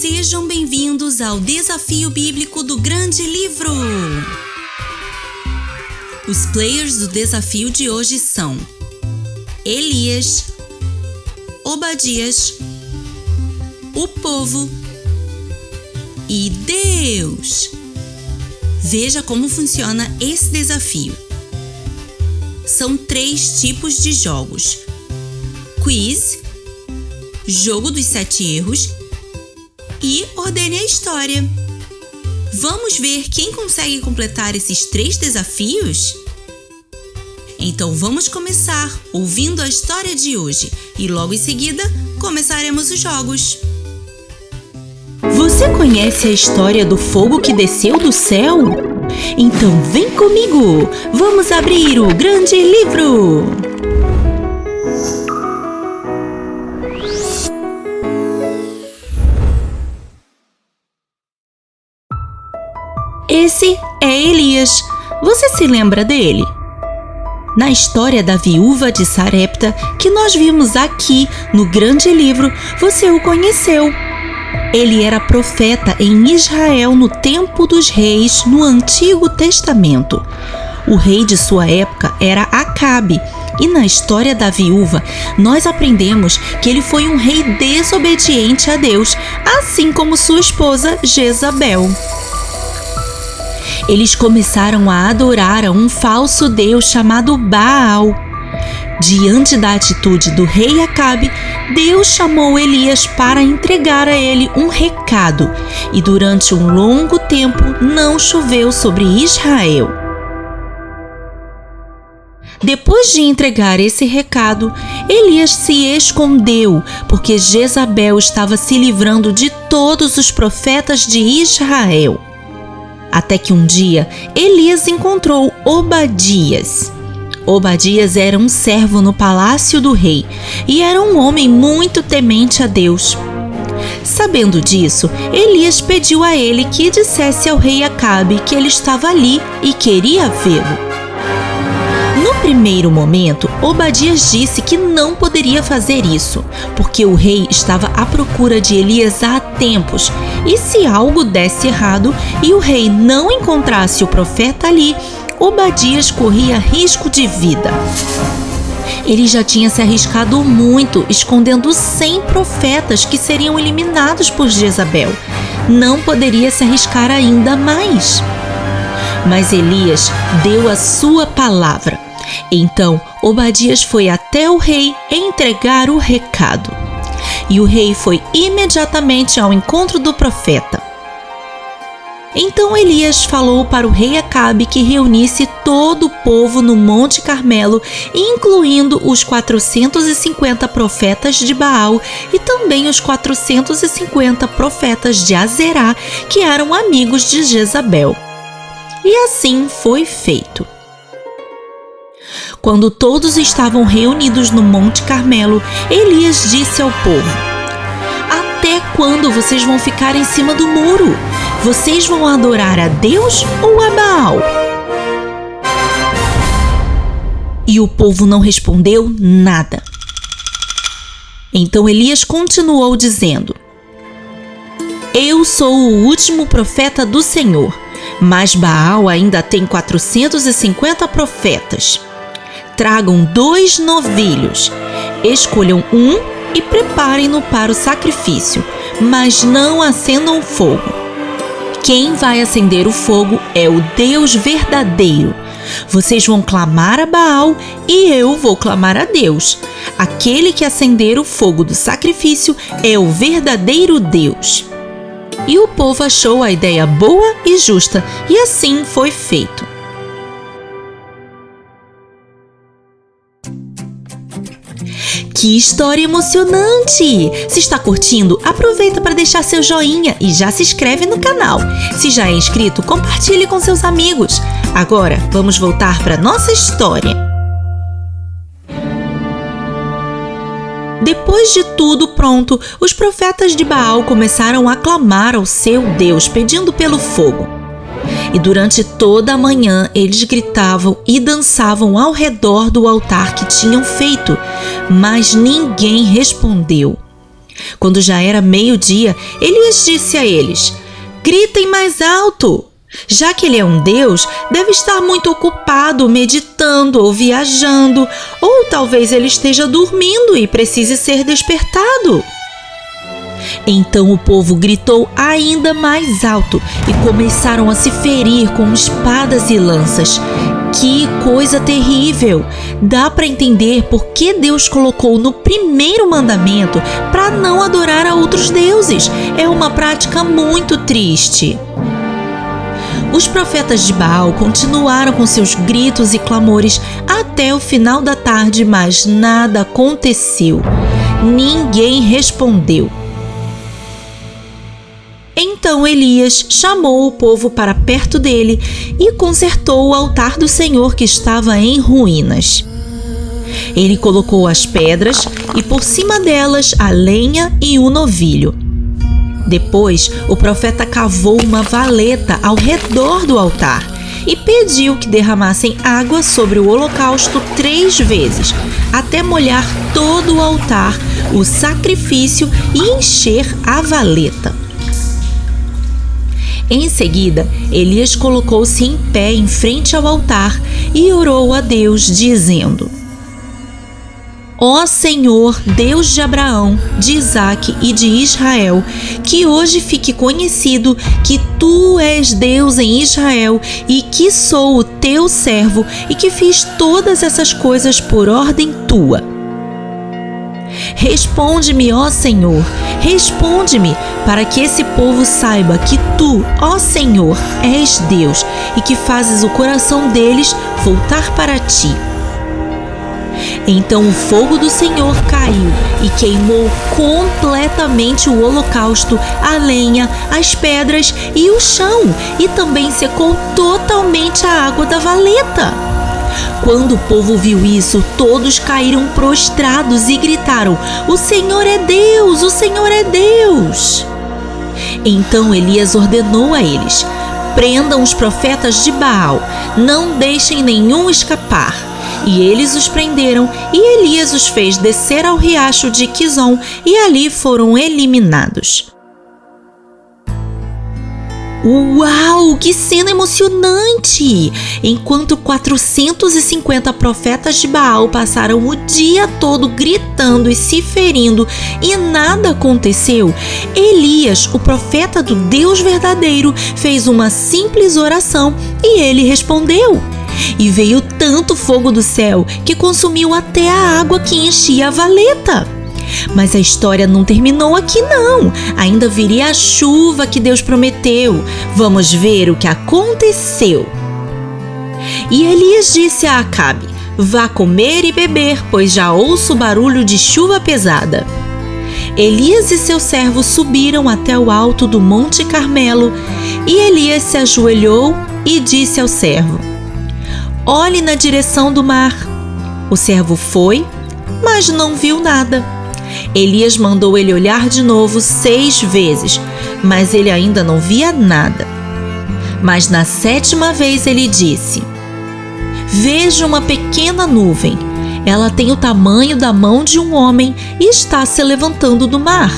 Sejam bem-vindos ao Desafio Bíblico do Grande Livro! Os players do desafio de hoje são Elias, Obadias, o povo e Deus. Veja como funciona esse desafio. São 3 tipos de jogos: quiz, jogo dos 7 erros e ordene a história. Vamos ver quem consegue completar esses 3 desafios? Então vamos começar ouvindo a história de hoje e logo em seguida começaremos os jogos. Você conhece a história do fogo que desceu do céu? Então vem comigo! Vamos abrir o Grande Livro! Esse é Elias. Você se lembra dele? Na história da viúva de Sarepta, que nós vimos aqui no Grande Livro, você o conheceu. Ele era profeta em Israel no tempo dos reis no Antigo Testamento. O rei de sua época era Acabe, e na história da viúva, nós aprendemos que ele foi um rei desobediente a Deus, assim como sua esposa Jezabel. Eles começaram a adorar a um falso deus chamado Baal. Diante da atitude do rei Acabe, Deus chamou Elias para entregar a ele um recado, e durante um longo tempo não choveu sobre Israel. Depois de entregar esse recado, Elias se escondeu, porque Jezabel estava se livrando de todos os profetas de Israel. Até que um dia, Elias encontrou Obadias. Obadias era um servo no palácio do rei e era um homem muito temente a Deus. Sabendo disso, Elias pediu a ele que dissesse ao rei Acabe que ele estava ali e queria vê-lo. No primeiro momento, Obadias disse que não poderia fazer isso, porque o rei estava à procura de Elias há tempos, e se algo desse errado e o rei não encontrasse o profeta ali, Obadias corria risco de vida. Ele já tinha se arriscado muito, escondendo 100 profetas que seriam eliminados por Jezabel. Não poderia se arriscar ainda mais. Mas Elias deu a sua palavra. Então, Obadias foi até o rei entregar o recado. E o rei foi imediatamente ao encontro do profeta. Então Elias falou para o rei Acabe que reunisse todo o povo no Monte Carmelo, incluindo os 450 profetas de Baal e também os 450 profetas de Azerá, que eram amigos de Jezabel. E assim foi feito. Quando todos estavam reunidos no Monte Carmelo, Elias disse ao povo: "Até quando vocês vão ficar em cima do muro? Vocês vão adorar a Deus ou a Baal?" E o povo não respondeu nada. Então Elias continuou dizendo: "Eu sou o último profeta do Senhor, mas Baal ainda tem 450 profetas. Tragam 2 novilhos, escolham um e preparem-no para o sacrifício, mas não acendam fogo. Quem vai acender o fogo é o Deus verdadeiro. Vocês vão clamar a Baal e eu vou clamar a Deus. Aquele que acender o fogo do sacrifício é o verdadeiro Deus." E o povo achou a ideia boa e justa, e assim foi feito. Que história emocionante! Se está curtindo, aproveita para deixar seu joinha e já se inscreve no canal. Se já é inscrito, compartilhe com seus amigos. Agora, vamos voltar para nossa história. Depois de tudo pronto, os profetas de Baal começaram a clamar ao seu Deus, pedindo pelo fogo. E durante toda a manhã eles gritavam e dançavam ao redor do altar que tinham feito, mas ninguém respondeu. Quando já era meio-dia, Elias disse a eles: gritem mais alto! Já que ele é um Deus, deve estar muito ocupado, meditando ou viajando, ou talvez ele esteja dormindo e precise ser despertado. Então o povo gritou ainda mais alto e começaram a se ferir com espadas e lanças. Que coisa terrível! Dá para entender por que Deus colocou no primeiro mandamento para não adorar a outros deuses. É uma prática muito triste. Os profetas de Baal continuaram com seus gritos e clamores até o final da tarde, mas nada aconteceu. Ninguém respondeu. Então Elias chamou o povo para perto dele e consertou o altar do Senhor que estava em ruínas. Ele colocou as pedras e por cima delas a lenha e o novilho. Depois, o profeta cavou uma valeta ao redor do altar e pediu que derramassem água sobre o holocausto 3 vezes, até molhar todo o altar, o sacrifício e encher a valeta. Em seguida, Elias colocou-se em pé em frente ao altar e orou a Deus, dizendo: Ó Senhor, Deus de Abraão, de Isaque e de Israel, que hoje fique conhecido que Tu és Deus em Israel e que sou o Teu servo e que fiz todas essas coisas por ordem Tua. Responde-me, ó Senhor, responde-me, para que esse povo saiba que Tu, ó Senhor, és Deus e que fazes o coração deles voltar para Ti. Então o fogo do Senhor caiu e queimou completamente o holocausto, a lenha, as pedras e o chão, e também secou totalmente a água da valeta. Quando o povo viu isso, todos caíram prostrados e gritaram: O Senhor é Deus! O Senhor é Deus! Então Elias ordenou a eles: prendam os profetas de Baal, não deixem nenhum escapar. E eles os prenderam, e Elias os fez descer ao riacho de Quizon, e ali foram eliminados. Uau, que cena emocionante! Enquanto 450 profetas de Baal passaram o dia todo gritando e se ferindo e nada aconteceu, Elias, o profeta do Deus verdadeiro, fez uma simples oração e ele respondeu. E veio tanto fogo do céu que consumiu até a água que enchia a valeta. Mas a história não terminou aqui não. Ainda viria a chuva que Deus prometeu. Vamos ver o que aconteceu. E Elias disse a Acabe: vá comer e beber, pois já ouço barulho de chuva pesada. Elias e seu servo subiram até o alto do Monte Carmelo, e Elias se ajoelhou e disse ao servo: olhe na direção do mar. O servo foi, mas não viu nada. Elias mandou ele olhar de novo 6 vezes, mas ele ainda não via nada. Mas na 7ª vez ele disse: vejo uma pequena nuvem. Ela tem o tamanho da mão de um homem e está se levantando do mar.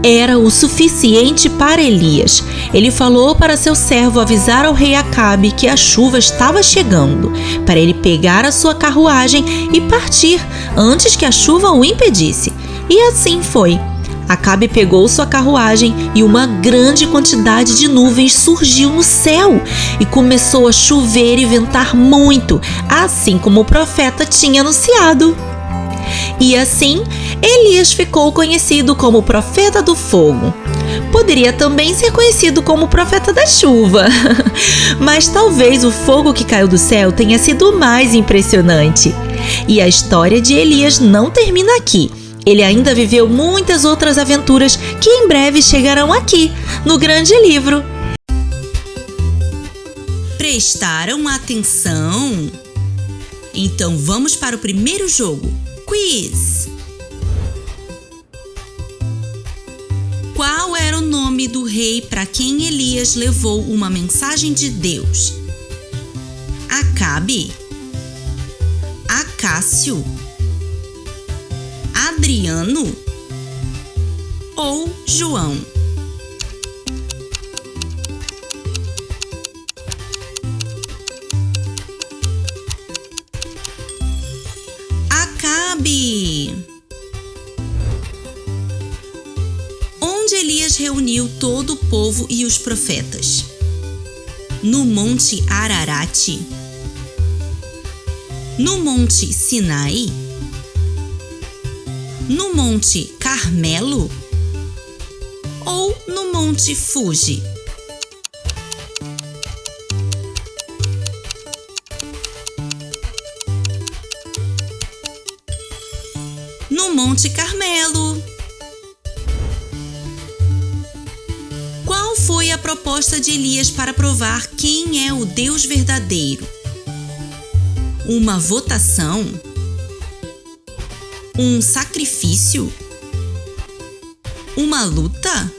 Era o suficiente para Elias. Ele falou para seu servo avisar ao rei Acabe que a chuva estava chegando, para ele pegar a sua carruagem e partir antes que a chuva o impedisse. E assim foi. Acabe pegou sua carruagem e uma grande quantidade de nuvens surgiu no céu e começou a chover e ventar muito, assim como o profeta tinha anunciado. E assim, Elias ficou conhecido como o profeta do fogo. Poderia também ser conhecido como o profeta da chuva. Mas talvez o fogo que caiu do céu tenha sido o mais impressionante. E a história de Elias não termina aqui. Ele ainda viveu muitas outras aventuras que em breve chegarão aqui, no grande livro. Prestaram atenção? Então vamos para o primeiro jogo. Quiz! Qual era o nome do rei para quem Elias levou uma mensagem de Deus? Acabe? Acácio? Adriano? ou João. Acabe. Onde Elias reuniu todo o povo e os profetas? No Monte Ararate? No Monte Sinai? No Monte Carmelo? Ou no Monte Fuji? No Monte Carmelo. Qual foi a proposta de Elias para provar quem é o Deus verdadeiro? Uma votação? Um sacrifício? Uma luta?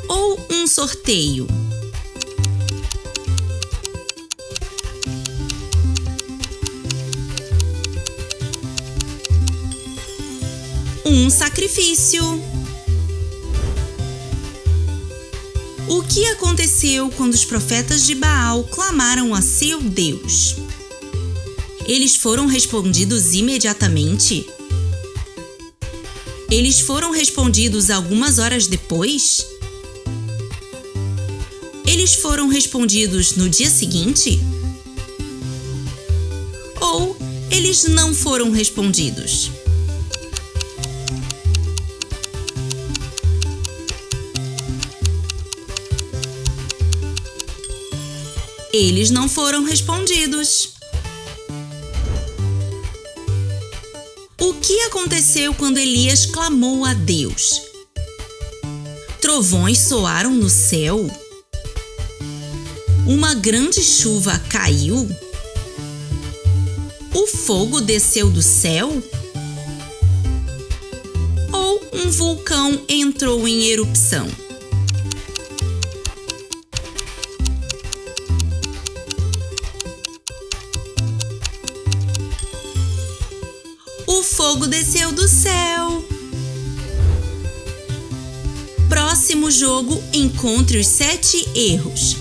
Ou um sorteio? Um sacrifício. O que aconteceu quando os profetas de Baal clamaram a seu Deus? Eles foram respondidos imediatamente? Eles foram respondidos algumas horas depois? Eles foram respondidos no dia seguinte? Ou eles não foram respondidos? Eles não foram respondidos. O que aconteceu quando Elias clamou a Deus? Trovões soaram no céu? Uma grande chuva caiu? O fogo desceu do céu? Ou um vulcão entrou em erupção? O fogo desceu do céu. Próximo jogo, encontre os 7 erros.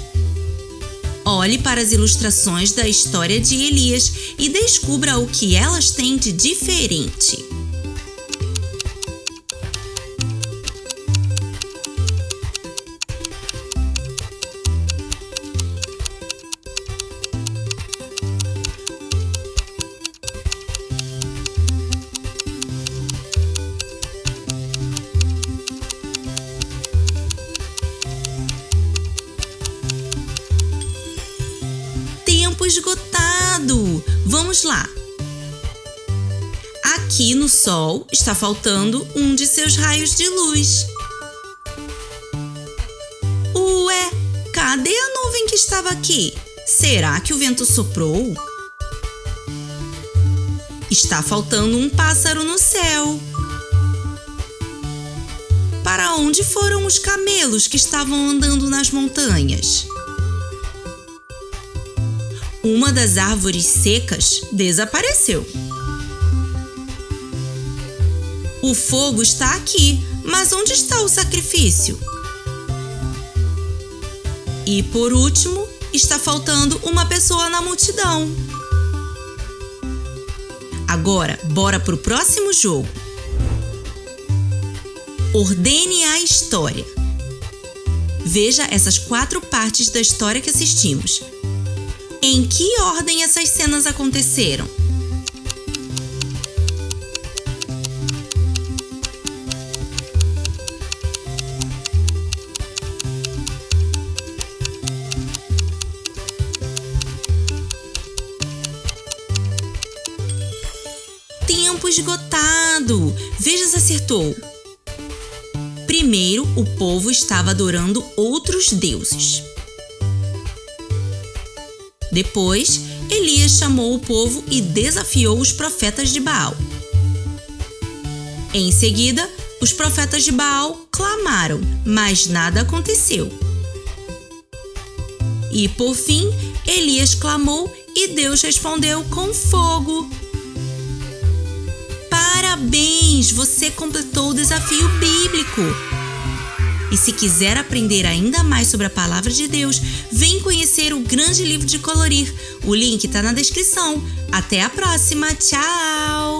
Olhe para as ilustrações da história de Elias e descubra o que elas têm de diferente. Esgotado. Vamos lá. Aqui no Sol está faltando um de seus raios de luz. Ué, cadê a nuvem que estava aqui? Será que o vento soprou? Está faltando um pássaro no céu. Para onde foram os camelos que estavam andando nas montanhas? Uma das árvores secas desapareceu. O fogo está aqui, mas onde está o sacrifício? E por último, está faltando uma pessoa na multidão. Agora, bora pro próximo jogo. Ordene a história. Veja essas 4 partes da história que assistimos. Em que ordem essas cenas aconteceram? Tempo esgotado. Veja se acertou. Primeiro, o povo estava adorando outros deuses. Depois, Elias chamou o povo e desafiou os profetas de Baal. Em seguida, os profetas de Baal clamaram, mas nada aconteceu. E por fim, Elias clamou e Deus respondeu com fogo. Para Parabéns! Você completou o desafio bíblico! E se quiser aprender ainda mais sobre a Palavra de Deus, vem conhecer o grande livro de colorir. O link está na descrição. Até a próxima! Tchau!